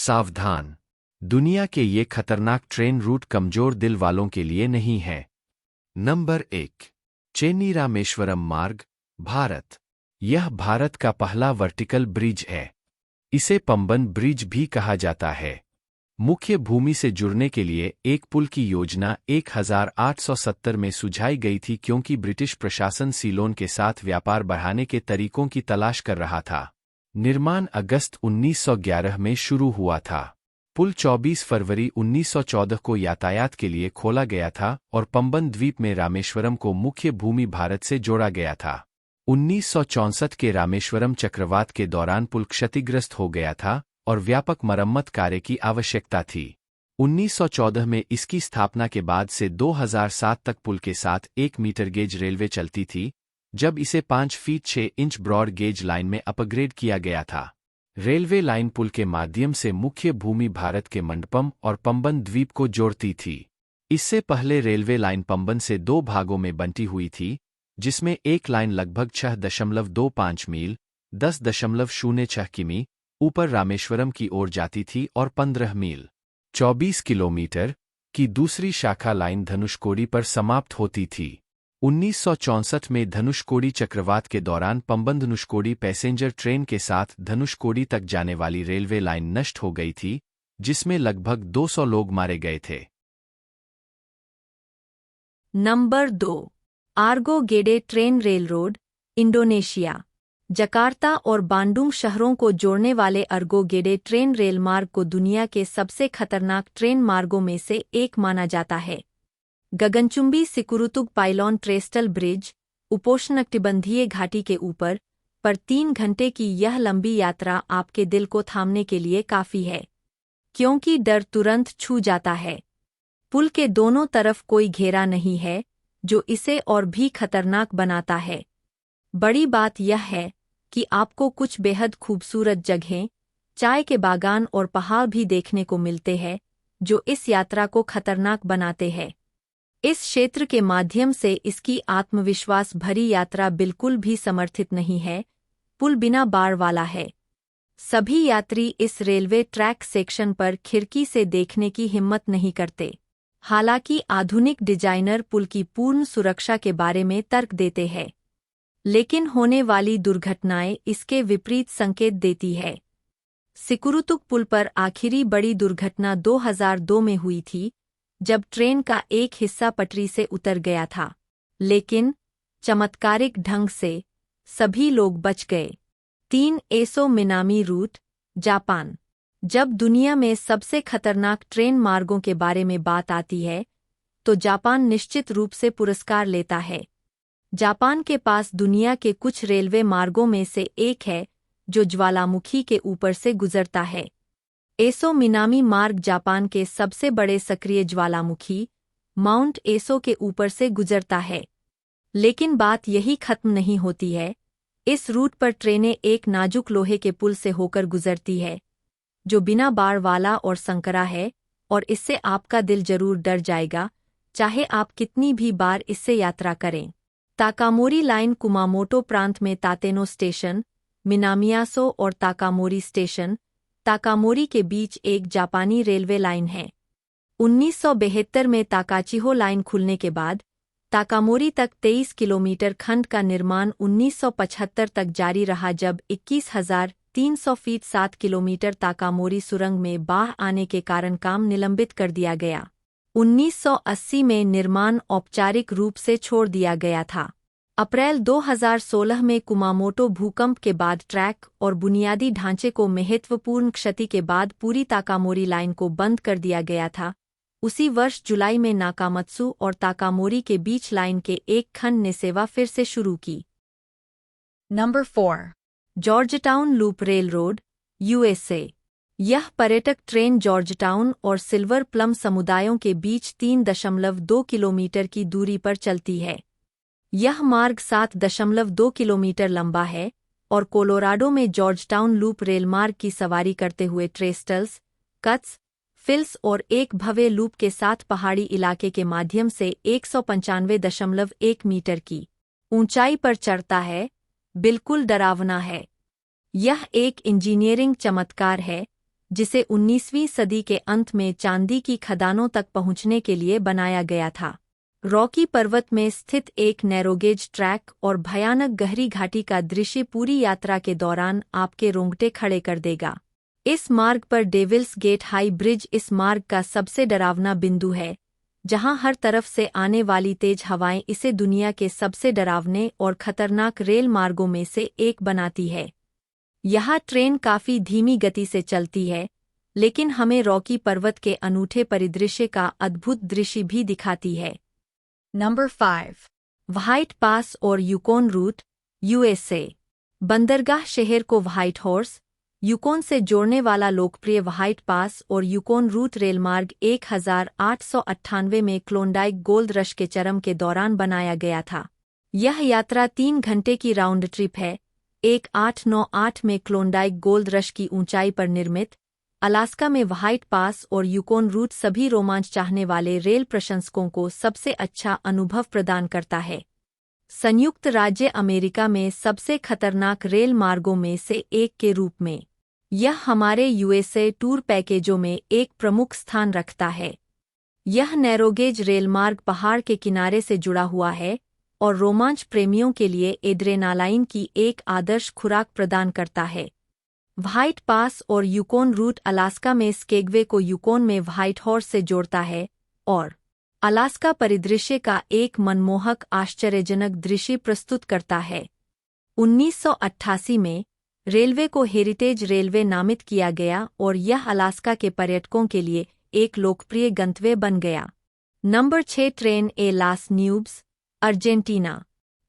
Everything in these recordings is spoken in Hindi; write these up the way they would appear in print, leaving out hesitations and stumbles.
सावधान! दुनिया के ये खतरनाक ट्रेन रूट कमजोर दिल वालों के लिए नहीं है। नंबर 1। चेन्नई रामेश्वरम मार्ग, भारत। यह भारत का पहला वर्टिकल ब्रिज है। इसे पंबन ब्रिज भी कहा जाता है। मुख्य भूमि से जुड़ने के लिए एक पुल की योजना 1870 में सुझाई गई थी क्योंकि ब्रिटिश प्रशासन सीलोन के साथ व्यापार बढ़ाने के तरीकों की तलाश कर रहा था। निर्माण अगस्त 1911 में शुरू हुआ था। पुल 24 फरवरी 1914 को यातायात के लिए खोला गया था और पंबन द्वीप में रामेश्वरम को मुख्य भूमि भारत से जोड़ा गया था। 1964 के रामेश्वरम चक्रवात के दौरान पुल क्षतिग्रस्त हो गया था और व्यापक मरम्मत कार्य की आवश्यकता थी। 1914 में इसकी स्थापना के बाद से 2007 तक पुल के साथ 1 मीटर गेज रेलवे चलती थी, जब इसे 5 feet 6 inch broad gauge line में अपग्रेड किया गया था। रेलवे लाइन पुल के माध्यम से मुख्य भूमि भारत के मंडपम और पंबन द्वीप को जोड़ती थी। इससे पहले रेलवे लाइन पंबन से 2 भागों में बंटी हुई थी, जिसमें एक लाइन लगभग 6.25 मील 10.06 किमी ऊपर रामेश्वरम की ओर जाती थी और 15 मील 24 किलोमीटर की दूसरी शाखा लाइन धनुषकोडी पर समाप्त होती थी। 1964 में धनुषकोडी चक्रवात के दौरान पंबन धनुषकोडी पैसेंजर ट्रेन के साथ धनुषकोडी तक जाने वाली रेलवे लाइन नष्ट हो गई थी, जिसमें लगभग 200 लोग मारे गए थे। Number 2। Ergo Gede train railroad, Indonesia. Jakarta और बांडुंग शहरों को जोड़ने वाले अर्गो गेडे ट्रेन रेलमार्ग को दुनिया के सबसे खतरनाक ट्रेन मार्गों में से एक माना जाता है। गगनचुंबी सिकुरुतुग पाइलॉन ट्रेस्टल ब्रिज, उपोष्णकटिबंधीय घाटी के ऊपर पर 3 घंटे की यह लंबी यात्रा आपके दिल को थामने के लिए काफी है, क्योंकि डर तुरंत छू जाता है। पुल के दोनों तरफ कोई घेरा नहीं है, जो इसे और भी खतरनाक बनाता है। बड़ी बात यह है कि आपको कुछ बेहद खूबसूरत जगहें, चाय के बागान और पहाड़ भी देखने को मिलते हैं, जो इस यात्रा को खतरनाक बनाते हैं। इस क्षेत्र के माध्यम से इसकी आत्मविश्वास भरी यात्रा बिल्कुल भी समर्थित नहीं है। पुल बिना बाड़ वाला है। सभी यात्री इस रेलवे ट्रैक सेक्शन पर खिड़की से देखने की हिम्मत नहीं करते। हालांकि आधुनिक डिजाइनर पुल की पूर्ण सुरक्षा के बारे में तर्क देते हैं, लेकिन होने वाली दुर्घटनाएं इसके विपरीत संकेत देती है। सिकुरुतुग पुल पर आखिरी बड़ी दुर्घटना 2002 में हुई थी, जब ट्रेन का एक हिस्सा पटरी से उतर गया था, लेकिन चमत्कारिक ढंग से सभी लोग बच गए। 3 एसो मिनामी रूट, जापान। जब दुनिया में सबसे खतरनाक ट्रेन मार्गों के बारे में बात आती है, तो जापान निश्चित रूप से पुरस्कार लेता है। जापान के पास दुनिया के कुछ रेलवे मार्गों में से एक है जो ज्वालामुखी के ऊपर से गुजरता है। एसो मिनामी मार्ग जापान के सबसे बड़े सक्रिय ज्वालामुखी माउंट एसो के ऊपर से गुजरता है। लेकिन बात यही खत्म नहीं होती है। इस रूट पर ट्रेनें एक नाजुक लोहे के पुल से होकर गुजरती है, जो बिना बाड़ वाला और संकरा है, और इससे आपका दिल जरूर डर जाएगा, चाहे आप कितनी भी बार इससे यात्रा करें। ताकामोरी लाइन कुमामोटो प्रांत में तातेनो स्टेशन, मिनामियासो और ताकामोरी स्टेशन, ताकामोरी के बीच एक जापानी रेलवे लाइन है। 1972 में ताकाचिहो लाइन खुलने के बाद ताकामोरी तक 23 किलोमीटर खंड का निर्माण 1975 तक जारी रहा, जब 21,300 फीट 7 किलोमीटर ताकामोरी सुरंग में बाढ़ आने के कारण काम निलंबित कर दिया गया। 1980 में निर्माण औपचारिक रूप से छोड़ दिया गया था। अप्रैल 2016 में कुमामोटो भूकंप के बाद ट्रैक और बुनियादी ढांचे को महत्वपूर्ण क्षति के बाद पूरी ताकामोरी लाइन को बंद कर दिया गया था। उसी वर्ष जुलाई में नाकामत्सु और ताकामोरी के बीच लाइन के एक खंड ने सेवा फिर से शुरू की। Number 4। Georgetown loop rail road, USA. यह पर्यटक ट्रेन जॉर्जटाउन और सिल्वर प्लम समुदायों के बीच 3.2 किलोमीटर की दूरी पर चलती है। यह मार्ग 7.2 किलोमीटर लंबा है और कोलोराडो में जॉर्जटाउन लूप रेलमार्ग की सवारी करते हुए ट्रेस्टल्स, कट्स, फिल्स और एक भव्य लूप के साथ पहाड़ी इलाके के माध्यम से 195.1 मीटर की ऊंचाई पर चढ़ता है। बिल्कुल डरावना है। यह एक इंजीनियरिंग चमत्कार है जिसे 19वीं सदी के अंत में चांदी की खदानों तक पहुंचने के लिए बनाया गया था। रॉकी पर्वत में स्थित एक नैरोगेज ट्रैक और भयानक गहरी घाटी का दृश्य पूरी यात्रा के दौरान आपके रोंगटे खड़े कर देगा। इस मार्ग पर डेविल्स गेट हाई ब्रिज इस मार्ग का सबसे डरावना बिंदु है, जहां हर तरफ से आने वाली तेज हवाएं इसे दुनिया के सबसे डरावने और खतरनाक रेल मार्गों में से एक बनाती है। यह ट्रेन काफी धीमी गति से चलती है, लेकिन हमें रॉकी पर्वत के अनूठे परिदृश्य का अद्भुत दृश्य भी दिखाती है। Number 5. व्हाइट पास और यूकोन रूट, यूएसए। बंदरगाह शहर को व्हाइट हॉर्स, यूकोन से जोड़ने वाला लोकप्रिय व्हाइट पास और यूकोन रूट रेलमार्ग 1898 में क्लोंडाइक गोल्ड रश के चरम के दौरान बनाया गया था। यह यात्रा 3 घंटे की राउंड ट्रिप है। 1898 में क्लोंडाइक गोल्ड रश की ऊंचाई पर निर्मित अलास्का में व्हाइट पास और यूकोन रूट सभी रोमांच चाहने वाले रेल प्रशंसकों को सबसे अच्छा अनुभव प्रदान करता है। संयुक्त राज्य अमेरिका में सबसे खतरनाक रेल मार्गों में से एक के रूप में यह हमारे यूएसए टूर पैकेजों में एक प्रमुख स्थान रखता है। यह नैरोगेज रेलमार्ग पहाड़ के किनारे से जुड़ा हुआ है और रोमांच प्रेमियों के लिए एड्रेनालाइन की एक आदर्श खुराक प्रदान करता है। व्हाइट पास और यूकोन रूट अलास्का में स्केगवे को यूकोन में व्हाइट हॉर्स से जोड़ता है और अलास्का परिदृश्य का एक मनमोहक आश्चर्यजनक दृश्य प्रस्तुत करता है। 1988 में रेलवे को हेरिटेज रेलवे नामित किया गया और यह अलास्का के पर्यटकों के लिए एक लोकप्रिय गंतव्य बन गया। नंबर 6 ट्रेन ए लास न्यूब्स, अर्जेंटीना।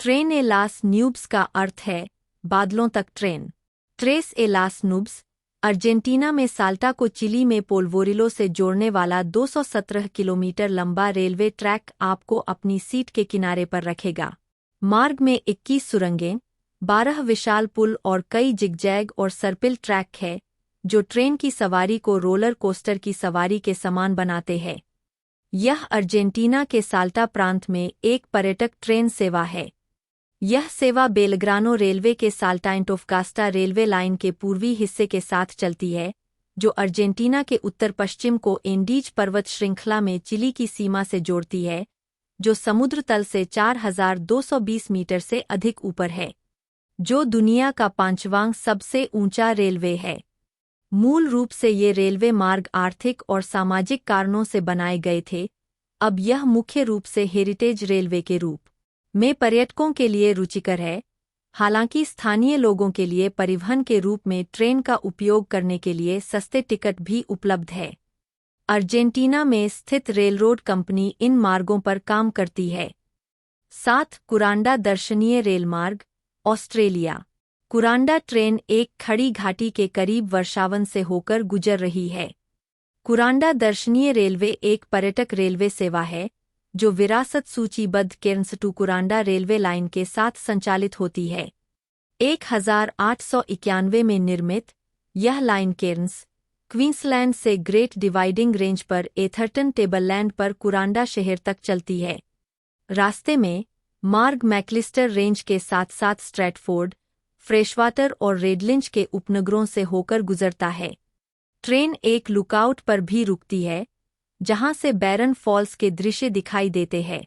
ट्रेन ए लास न्यूब्स का अर्थ है बादलों तक ट्रेन। ट्रेस ए लास न्यूब्स, अर्जेंटीना में साल्टा को चिली में पोल्वोरिलो से जोड़ने वाला 217 किलोमीटर लंबा रेलवे ट्रैक आपको अपनी सीट के किनारे पर रखेगा। मार्ग में 21 सुरंगें, 12 विशाल पुल और कई जिगजैग और सर्पिल ट्रैक है, जो ट्रेन की सवारी को रोलर कोस्टर की सवारी के समान बनाते हैं। यह अर्जेंटीना के साल्टा प्रांत में एक पर्यटक ट्रेन सेवा है। यह सेवा बेलग्रानो रेलवे के साल्टा एंटोफगास्टा रेलवे लाइन के पूर्वी हिस्से के साथ चलती है, जो अर्जेंटीना के उत्तर पश्चिम को एंडीज पर्वत श्रृंखला में चिली की सीमा से जोड़ती है, जो समुद्र तल से 4220 मीटर से अधिक ऊपर है, जो दुनिया का 5वां सबसे ऊंचा रेलवे है। मूल रूप से ये रेलवे मार्ग आर्थिक और सामाजिक कारणों से बनाए गए थे। अब यह मुख्य रूप से हेरिटेज रेलवे के रूप में पर्यटकों के लिए रुचिकर है, हालांकि स्थानीय लोगों के लिए परिवहन के रूप में ट्रेन का उपयोग करने के लिए सस्ते टिकट भी उपलब्ध है। अर्जेंटीना में स्थित रेलरोड कंपनी इन मार्गों पर काम करती है। 7 कुरांडा दर्शनीय रेलमार्ग, ऑस्ट्रेलिया। कुरांडा ट्रेन एक खड़ी घाटी के करीब वर्षावन से होकर गुजर रही है। कुरांडा दर्शनीय रेलवे एक पर्यटक रेलवे सेवा है, जो विरासत सूचीबद्ध केर्न्स टू कुरांडा रेलवे लाइन के साथ संचालित होती है। 1891 में निर्मित, यह लाइन केर्न्स, क्वींसलैंड से ग्रेट डिवाइडिंग रेंज पर एथरटन टेबललैंड पर कुरांडा शहर तक चलती है। रास्ते में मार्ग मैक्लिस्टर रेंज के साथ साथ स्ट्रैटफोर्ड, फ्रेशवाटर और रेडलिंच के उपनगरों से होकर गुजरता है। ट्रेन एक लुकआउट पर भी रुकती है, जहां से बैरन फॉल्स के दृश्य दिखाई देते हैं।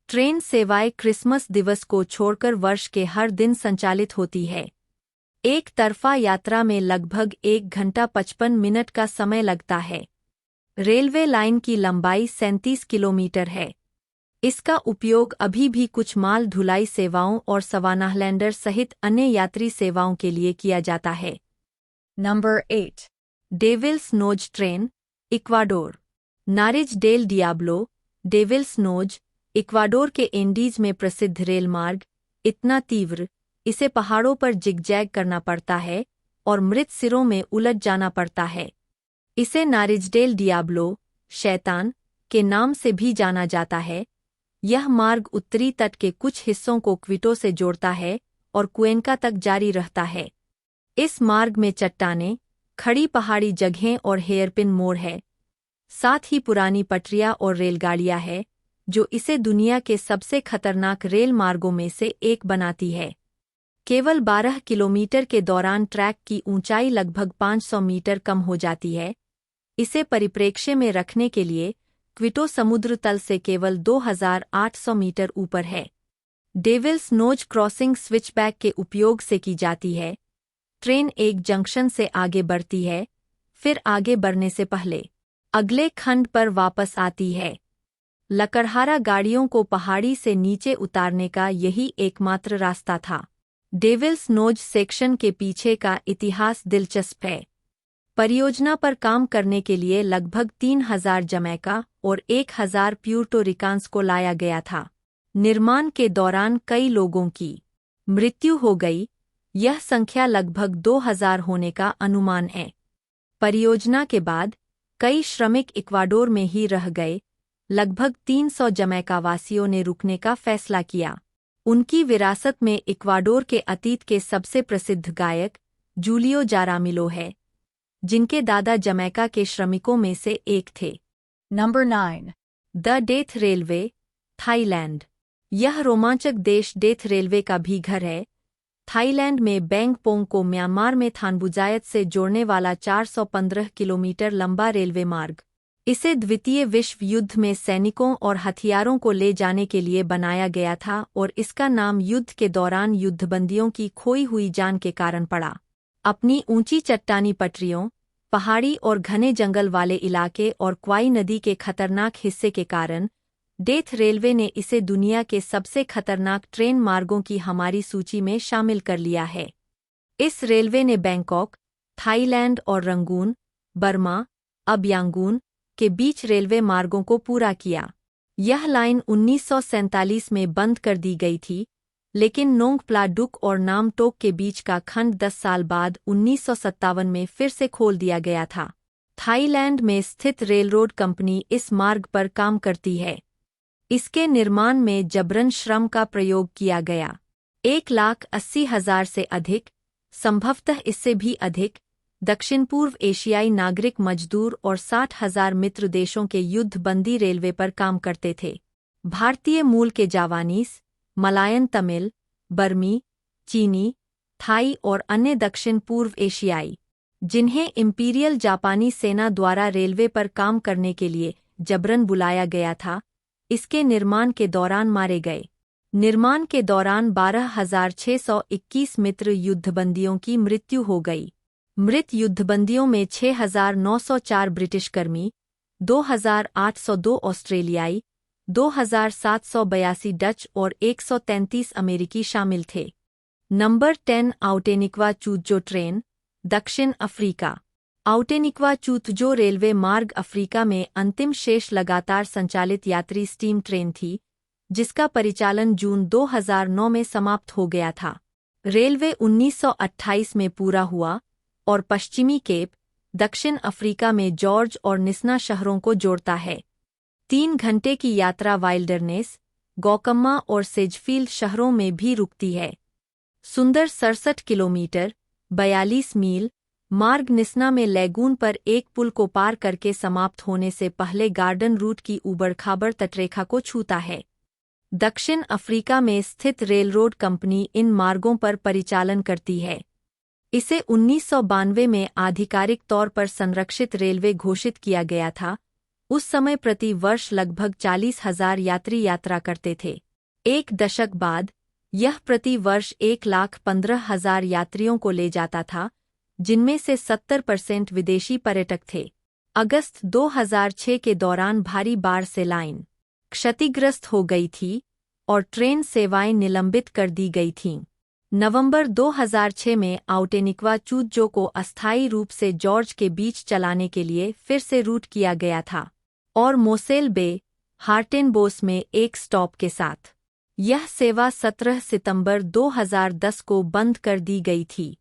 ट्रेन सेवाएं क्रिसमस दिवस को छोड़कर वर्ष के हर दिन संचालित होती है। एक तरफा यात्रा में लगभग 1 घंटा 55 मिनट का समय लगता है। रेलवे लाइन की लंबाई 37 किलोमीटर है। इसका उपयोग अभी भी कुछ माल ढुलाई सेवाओं और सवानाहलैंडर सहित अन्य यात्री सेवाओं के लिए किया जाता है। Number 8. Devil's Nose train, Ecuador. Nariz del Diablo, Devil's Nose, Ecuador के एंडीज में प्रसिद्ध रेलमार्ग, इतना तीव्र, इसे पहाड़ों पर जिगजैग करना पड़ता है और मृत सिरों में उलझ जाना पड़ता है। इसे नारिजडेल डियाब्लो, शैतान, के नाम से भी जाना जाता है। यह मार्ग उत्तरी तट के कुछ हिस्सों को क्विटो से जोड़ता है और कुएन्का तक जारी रहता है। इस मार्ग में चट्टानें, खड़ी पहाड़ी जगहें और हेयरपिन मोड़ है। साथ ही पुरानी पटरियां और रेलगाड़ियां हैं, जो इसे दुनिया के सबसे खतरनाक रेल मार्गों में से एक बनाती है। केवल 12 किलोमीटर के दौरान ट्रैक की ऊंचाई लगभग 500 मीटर कम हो जाती है। इसे परिप्रेक्ष्य में रखने के लिए क्विटो समुद्र तल से केवल 2800 मीटर ऊपर है। डेविल्स नोज क्रॉसिंग स्विचबैक के उपयोग से की जाती है। ट्रेन एक जंक्शन से आगे बढ़ती है, फिर आगे बढ़ने से पहले अगले खंड पर वापस आती है। लकड़हारा गाड़ियों को पहाड़ी से नीचे उतारने का यही एकमात्र रास्ता था। डेविल्स नोज सेक्शन के पीछे का इतिहास दिलचस्प है। परियोजना पर काम करने के लिए लगभग 3000 जमैका और 1000 प्यूर्टो रिकान्स को लाया गया था। निर्माण के दौरान कई लोगों की मृत्यु हो गई। यह संख्या लगभग 2000 होने का अनुमान है। परियोजना के बाद कई श्रमिक इक्वाडोर में ही रह गए। लगभग 300 जमैका वासियों ने रुकने का फैसला किया। उनकी विरासत में इक्वाडोर के अतीत के सबसे प्रसिद्ध गायक जूलियो जारामिलो है, जिनके दादा जमैका के श्रमिकों में से एक थे। Number 9. The death railway, Thailand. यह रोमांचक देश डेथ रेलवे का भी घर है। थाईलैंड में बैंगपोंग को म्यांमार में थानबुजायत से जोड़ने वाला 415 किलोमीटर लंबा रेलवे मार्ग। इसे द्वितीय विश्व युद्ध में सैनिकों और हथियारों को ले जाने के लिए बनाया गया था और इसका नाम युद्ध के दौरान युद्धबंदियों की खोई हुई जान के कारण पड़ा। अपनी ऊंची चट्टानी पटरियों, पहाड़ी और घने जंगल वाले इलाके और क्वाई नदी के खतरनाक हिस्से के कारण डेथ रेलवे ने इसे दुनिया के सबसे खतरनाक ट्रेन मार्गों की हमारी सूची में शामिल कर लिया है। इस रेलवे ने बैंकॉक, थाईलैंड और रंगून, बर्मा, अब यांगून के बीच रेलवे मार्गों को पूरा किया। यह लाइन 1947 में बंद कर दी गई थी, लेकिन नोंग प्लाडुक और नामटोक के बीच का खंड 10 साल बाद 1957 में फिर से खोल दिया गया था। थाईलैंड में स्थित रेलरोड कंपनी इस मार्ग पर काम करती है। इसके निर्माण में जबरन श्रम का प्रयोग किया गया। 1,80,000 से अधिक, संभवतः इससे भी अधिक, दक्षिण पूर्व एशियाई नागरिक मजदूर और 60,000 मित्र देशों के युद्धबंदी रेलवे पर काम करते थे। भारतीय मूल के जावानीस, मलायन तमिल, बर्मी, चीनी, थाई और अन्य दक्षिण पूर्व एशियाई, जिन्हें इंपीरियल जापानी सेना द्वारा रेलवे पर काम करने के लिए जबरन बुलाया गया था, इसके निर्माण के दौरान मारे गए। निर्माण के दौरान 12,621 मित्र युद्धबंदियों की मृत्यु हो गई। मृत युद्धबंदियों में 6,904 ब्रिटिश कर्मी, 2,802 ऑस्ट्रेलियाई, 2,782 डच और 133 अमेरिकी शामिल थे। नंबर 10 आउटेनिक्वा चूतजो ट्रेन, दक्षिण अफ्रीका। आउटेनिक्वा चूतजो रेलवे मार्ग अफ्रीका में अंतिम शेष लगातार संचालित यात्री स्टीम ट्रेन थी, जिसका परिचालन जून 2009 में समाप्त हो गया था। रेलवे 1928 में पूरा हुआ और पश्चिमी केप, दक्षिण अफ्रीका में जॉर्ज और निस्ना शहरों को जोड़ता है। 3 घंटे की यात्रा वाइल्डरनेस, गौकम्मा और सेजफील्ड शहरों में भी रुकती है। सुंदर 67 किलोमीटर 42 मील मार्ग निस्ना में लैगून पर एक पुल को पार करके समाप्त होने से पहले गार्डन रूट की ऊबड़-खाबड़ तटरेखा को छूता है। दक्षिण अफ्रीका में स्थित रेलरोड कंपनी इन मार्गों पर परिचालन करती है। इसे 1992 में आधिकारिक तौर पर संरक्षित रेलवे घोषित किया गया था। उस समय प्रति वर्ष लगभग 40,000 यात्री यात्रा करते थे। एक दशक बाद यह प्रति वर्ष 1,15,000 यात्रियों को ले जाता था, जिनमें से 70% विदेशी पर्यटक थे। अगस्त 2006 के दौरान भारी बाढ़ से लाइन क्षतिग्रस्त हो गई थी और ट्रेन सेवाएं निलंबित कर दी गई थीं। नवंबर 2006 में आउटेनिक्वा चूतजो को अस्थायी रूप से जॉर्ज के बीच चलाने के लिए फिर से रूट किया गया था और मोसेल बे, हार्टेनबोस में एक स्टॉप के साथ। यह सेवा 17 सितंबर 2010 को बंद कर दी गई थी।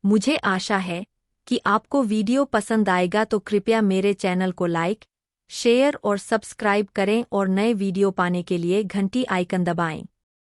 मुझे आशा है कि आपको वीडियो पसंद आएगा, तो कृपया मेरे चैनल को लाइक, शेयर और सब्सक्राइब करें और नए वीडियो पाने के लिए घंटी आइकन दबाएं।